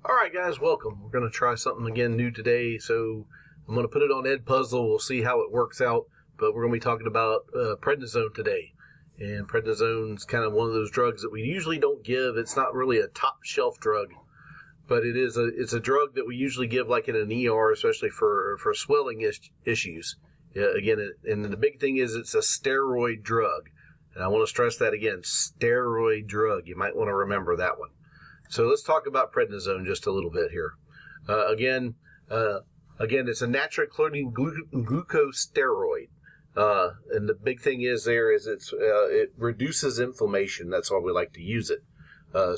All right, guys, welcome. We're going to try something again new today. So I'm going to put it on Edpuzzle. We'll see how it works out. But we're going to be talking about prednisone today. And prednisone is kind of one of those drugs that we usually don't give. It's not really a top shelf drug, but it's a drug that we usually give like in an ER, especially for swelling issues. Again, and the big thing is it's a steroid drug. And I want to stress that again, steroid drug. You might want to remember that one. So let's talk about prednisone just a little bit here. Again, it's a naturally occurring glucose steroid. And the big thing is it reduces inflammation. That's why we like to use it.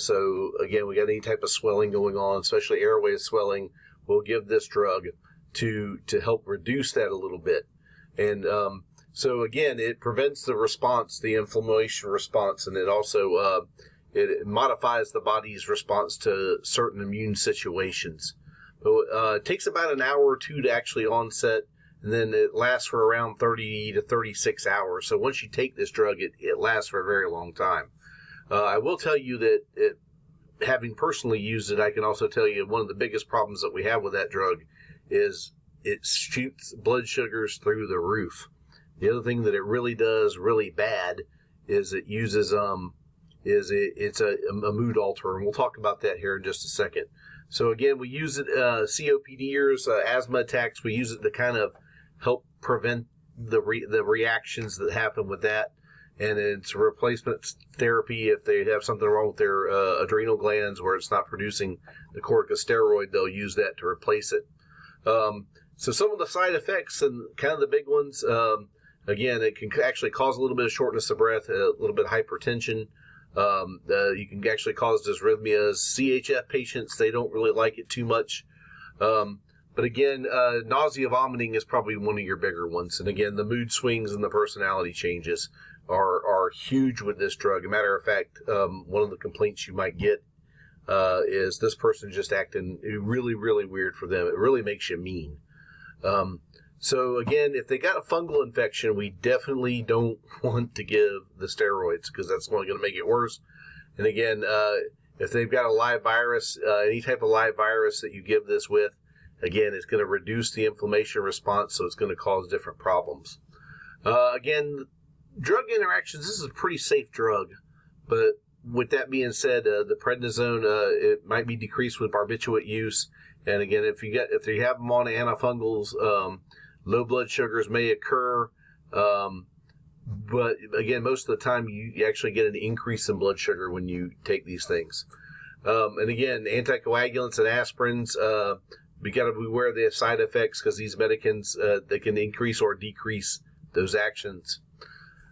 So again, we got any type of swelling going on, especially airway swelling, we'll give this drug to help reduce that a little bit. And so again, it prevents the response, the inflammation response, and it also it modifies the body's response to certain immune situations. But it takes about an hour or two to actually onset, and then it lasts for around 30 to 36 hours. So once you take this drug, it lasts for a very long time. I will tell you that having personally used it, I can also tell you one of the biggest problems that we have with that drug is it shoots blood sugars through the roof. The other thing that it really does really bad is it uses it's a mood alterer, and we'll talk about that here in just a second. So again, we use it COPDers, asthma attacks. We use it to kind of help prevent the reactions that happen with that, and it's a replacement therapy if they have something wrong with their adrenal glands where it's not producing the corticosteroid. They'll use that to replace it. So some of the side effects and kind of the big ones, again, it can actually cause a little bit of shortness of breath, a little bit of hypertension. You can actually cause dysrhythmias. CHF patients, they don't really like it too much. But again, nausea, vomiting is probably one of your bigger ones. And again, the mood swings and the personality changes are huge with this drug. As a matter of fact, one of the complaints you might get is this person just acting really, really weird for them. It really makes you mean. So again, if they got a fungal infection, we definitely don't want to give the steroids because that's only going to make it worse. And again, if they've got a live virus, any type of live virus that you give this with, again, it's going to reduce the inflammation response, so it's going to cause different problems. Again, drug interactions, this is a pretty safe drug, but with that being said, the prednisone, it might be decreased with barbiturate use. And again, if you have them on antifungals, low blood sugars may occur, but again, most of the time you actually get an increase in blood sugar when you take these things. And again, anticoagulants and aspirins, we got to be aware of the side effects because these medicines, they can increase or decrease those actions.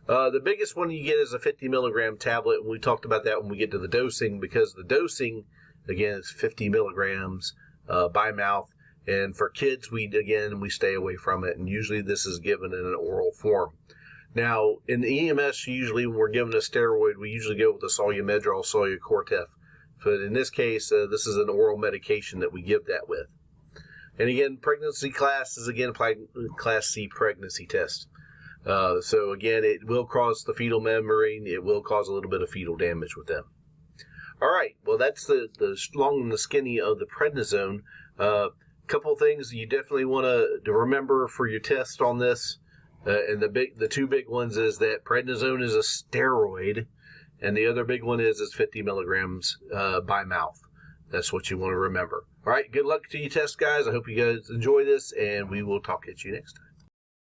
The biggest one you get is a 50 milligram tablet, and we talked about that when we get to the dosing, because the dosing, again, is 50 milligrams by mouth. And for kids, we stay away from it, and usually this is given in an oral form. Now, in the EMS, usually when we're given a steroid, we usually go with the Solumedrol, Solucortef. But in this case, this is an oral medication that we give that with. And again, pregnancy class is again applied Class C pregnancy test. So again, it will cause the fetal membrane. It will cause a little bit of fetal damage with them. All right, well, that's the long and the skinny of the prednisone. Couple things you definitely want to remember for your test on this, and the two big ones is that prednisone is a steroid, and the other big one is it's 50 milligrams by mouth. That's what you want to remember. All right, good luck to you test, guys. I hope you guys enjoy this, and we will talk at you next time.